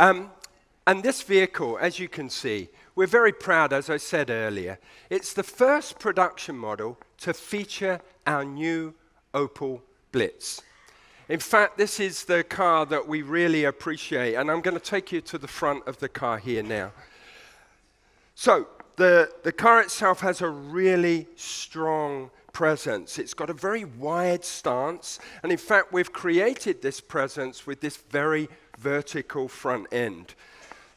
And this vehicle, as you can see, we're very proud, as I said earlier. It's the first production model to feature our new Opel Blitz. In fact, this is the car that we really appreciate, and I'm going to take you to the front of the car here now. So, the car itself has a really strong presence. It's got a very wide stance, and in fact, we've created this presence with this very vertical front end.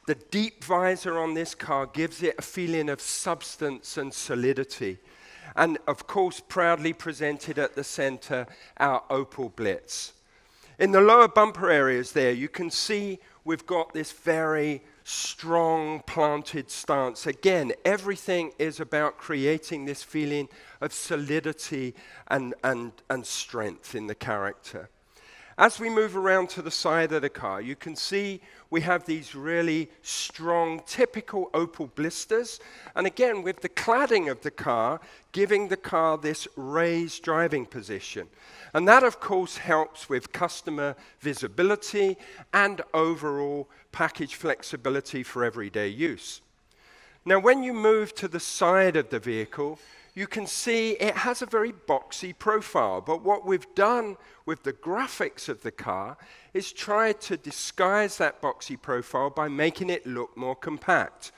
The deep visor on this car gives it a feeling of substance and solidity. And of course, proudly presented at the center, our Opel Blitz. In the lower bumper areas there, you can see we've got this very strong planted stance. Again, everything is about creating this feeling of solidity and strength in the character. As we move around to the side of the car, you can see we have these really strong, typical Opel blisters. And again, with the cladding of the car, giving the car this raised driving position. And that, of course, helps with customer visibility and overall package flexibility for everyday use. Now, when you move to the side of the vehicle, you can see it has a very boxy profile, but what we've done with the graphics of the car is try to disguise that boxy profile by making it look more compact.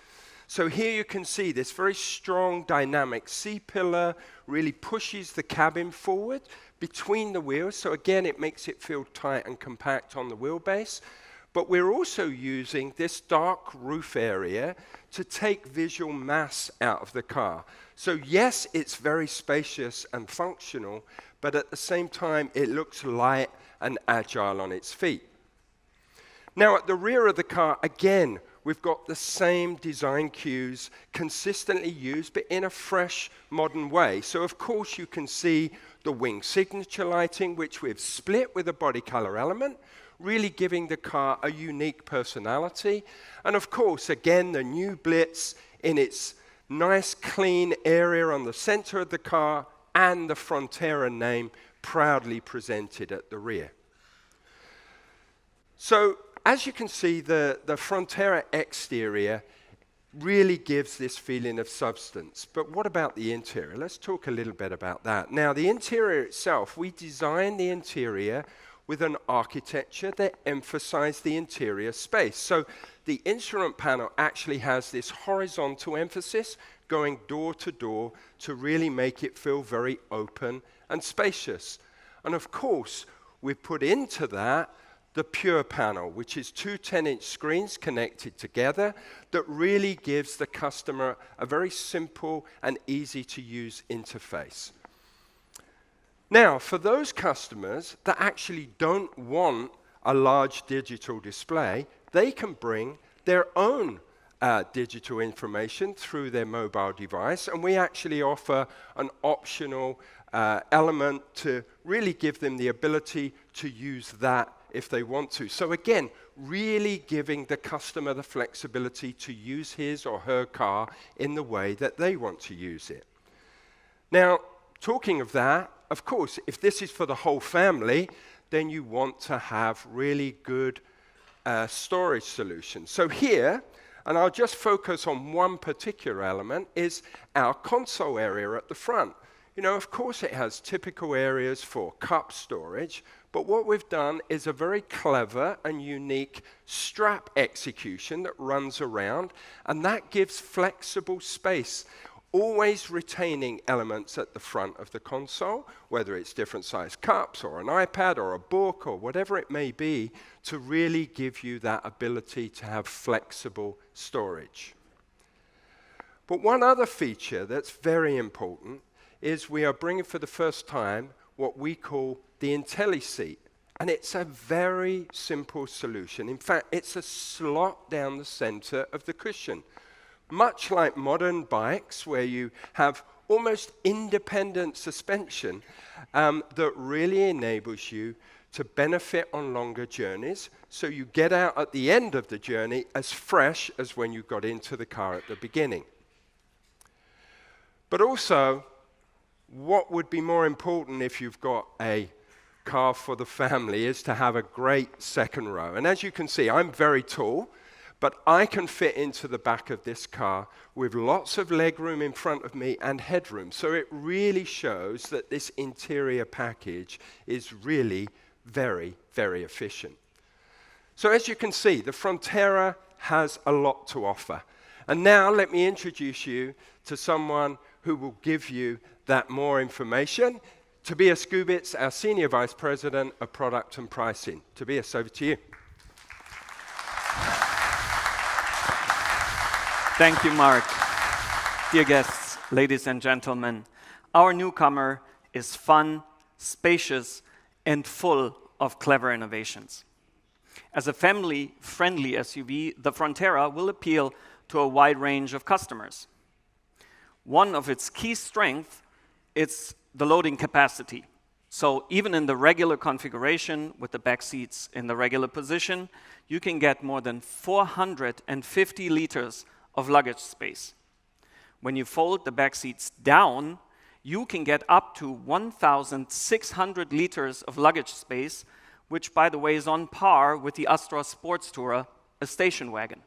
So here you can see this very strong dynamic C-pillar really pushes the cabin forward between the wheels, so again it makes it feel tight and compact on the wheelbase. But we're also using this dark roof area to take visual mass out of the car. So yes, it's very spacious and functional, but at the same time, it looks light and agile on its feet. Now, at the rear of the car, again, we've got the same design cues consistently used, but in a fresh, modern way. So, of course, you can see the wing signature lighting, which we've split with a body color element, really giving the car a unique personality. And of course, again, the new Blitz in its nice clean area on the center of the car and the Frontera name proudly presented at the rear. So as you can see, the Frontera exterior really gives this feeling of substance. But what about the interior? Let's talk a little bit about that. Now, the interior itself, we designed the interior with an architecture that emphasized the interior space. So the instrument panel actually has this horizontal emphasis going door to door to really make it feel very open and spacious. And of course, we've put into that the Pure panel, which is two 10-inch screens connected together that really gives the customer a very simple and easy to use interface. Now, for those customers that actually don't want a large digital display, they can bring their own digital information through their mobile device, and we actually offer an optional element to really give them the ability to use that if they want to. So again, really giving the customer the flexibility to use his or her car in the way that they want to use it. Now, talking of that, of course, if this is for the whole family, then you want to have really good storage solutions. So here, and I'll just focus on one particular element, is our console area at the front. You know, of course it has typical areas for cup storage, but what we've done is a very clever and unique strap execution that runs around, and that gives flexible space, always retaining elements at the front of the console, whether it's different size cups or an iPad or a book or whatever it may be, to really give you that ability to have flexible storage. But one other feature that's very important is we are bringing for the first time what we call the Intelli-Seat. And it's a very simple solution. In fact, it's a slot down the center of the cushion. Much like modern bikes, where you have almost independent suspension that really enables you to benefit on longer journeys, so you get out at the end of the journey as fresh as when you got into the car at the beginning. But also, what would be more important if you've got a car for the family is to have a great second row. And as you can see, I'm very tall, but I can fit into the back of this car with lots of legroom in front of me and headroom. So it really shows that this interior package is really very, very efficient. So as you can see, the Frontera has a lot to offer. And now let me introduce you to someone who will give you that more information. Tobias Gubitz, our Senior Vice President of Product and Pricing. Tobias, over to you. Thank you, Mark. Dear guests, ladies and gentlemen, our newcomer is fun, spacious, and full of clever innovations. As a family-friendly SUV, the Frontera will appeal to a wide range of customers. One of its key strengths is the loading capacity. So even in the regular configuration with the back seats in the regular position, you can get more than 450 liters of luggage space. When you fold the back seats down, you can get up to 1,600 liters of luggage space, which, by the way, is on par with the Astra Sports Tourer, a station wagon.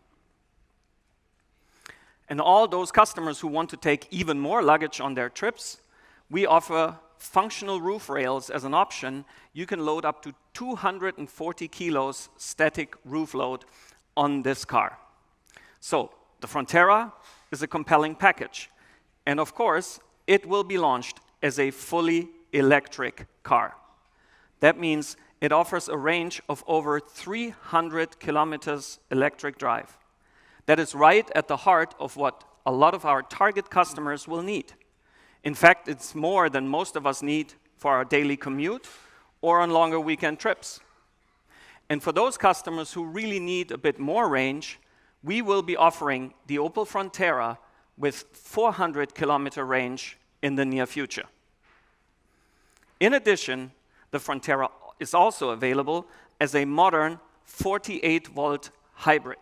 And all those customers who want to take even more luggage on their trips, we offer functional roof rails as an option. You can load up to 240 kilos static roof load on this car. So the Frontera is a compelling package. And of course, it will be launched as a fully electric car. That means it offers a range of over 300 kilometers electric drive. That is right at the heart of what a lot of our target customers will need. In fact, it's more than most of us need for our daily commute or on longer weekend trips. And for those customers who really need a bit more range, we will be offering the Opel Frontera with 400-kilometer range in the near future. In addition, the Frontera is also available as a modern 48-volt hybrid.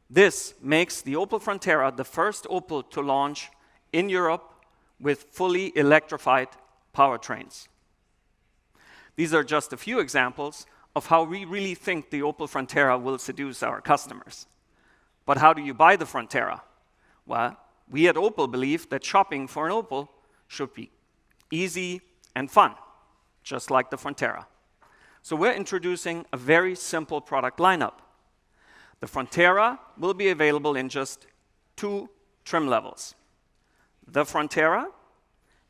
This makes the Opel Frontera the first Opel to launch in Europe with fully electrified powertrains. These are just a few examples of how we really think the Opel Frontera will seduce our customers. But how do you buy the Frontera? Well, we at Opel believe that shopping for an Opel should be easy and fun, just like the Frontera. So we're introducing a very simple product lineup. The Frontera will be available in just 2 trim levels: the Frontera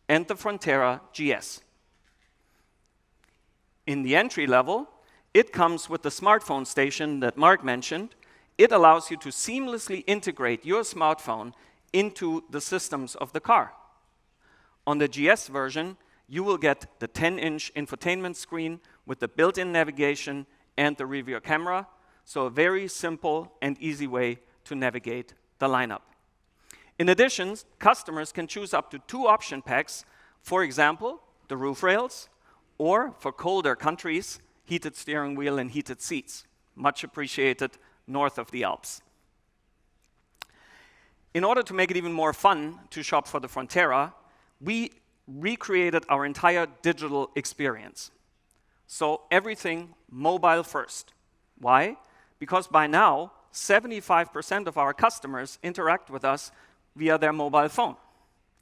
and the Frontera GS. In the entry level, it comes with the smartphone station that Mark mentioned. It allows you to seamlessly integrate your smartphone into the systems of the car. On the GS version, you will get the 10-inch infotainment screen with the built-in navigation and the rear view camera, so a very simple and easy way to navigate the lineup. In addition, customers can choose up to 2 option packs, for example, the roof rails, or for colder countries, heated steering wheel and heated seats, much appreciated north of the Alps. In order to make it even more fun to shop for the Frontera, we recreated our entire digital experience. So everything mobile first. Why? Because by now, 75% of our customers interact with us via their mobile phone.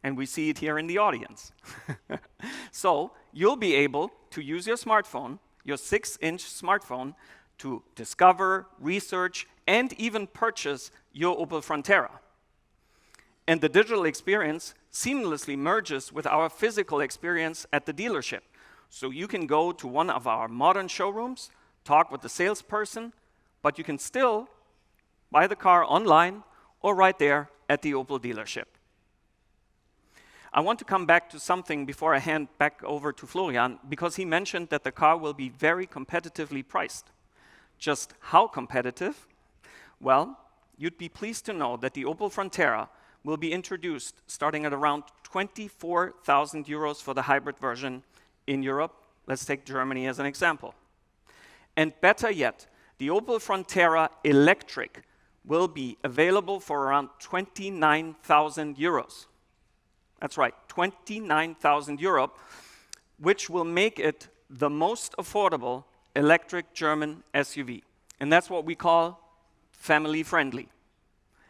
And we see it here in the audience. So you'll be able to use your smartphone, your 6-inch smartphone, to discover, research, and even purchase your Opel Frontera. And the digital experience seamlessly merges with our physical experience at the dealership. So you can go to one of our modern showrooms, talk with the salesperson, but you can still buy the car online or right there at the Opel dealership. I want to come back to something before I hand back over to Florian, because he mentioned that the car will be very competitively priced. Just how competitive? Well, you'd be pleased to know that the Opel Frontera will be introduced starting at around 24,000 euros for the hybrid version in Europe. Let's take Germany as an example. And better yet, the Opel Frontera Electric will be available for around 29,000 euros. That's right, 29,000 euro. which will make it the most affordable electric German SUV. And that's what we call family-friendly.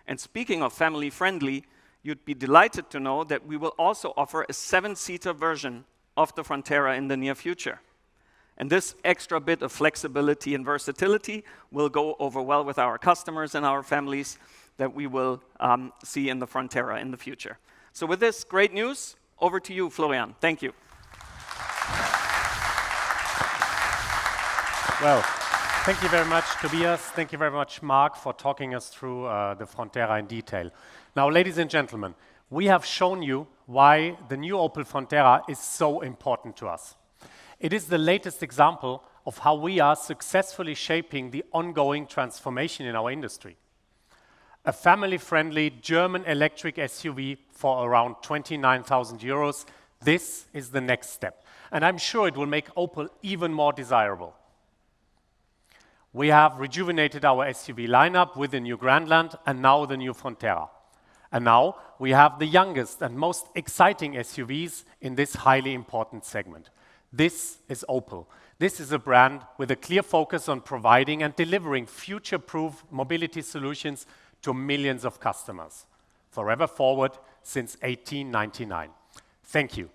And speaking of family-friendly, you'd be delighted to know that we will also offer a 7-seater version of the Frontera in the near future. And this extra bit of flexibility and versatility will go over well with our customers and our families that we will see in the Frontera in the future. So with this great news, over to you, Florian. Thank you. Well, thank you very much, Tobias. Thank you very much, Mark, for talking us through the Frontera in detail. Now, ladies and gentlemen, we have shown you why the new Opel Frontera is so important to us. It is the latest example of how we are successfully shaping the ongoing transformation in our industry. A family-friendly German electric SUV for around 29,000 euros, this is the next step. And I'm sure it will make Opel even more desirable. We have rejuvenated our SUV lineup with the new Grandland and now the new Frontera. And now we have the youngest and most exciting SUVs in this highly important segment. This is Opel. This is a brand with a clear focus on providing and delivering future-proof mobility solutions to millions of customers. Forever forward since 1899. Thank you.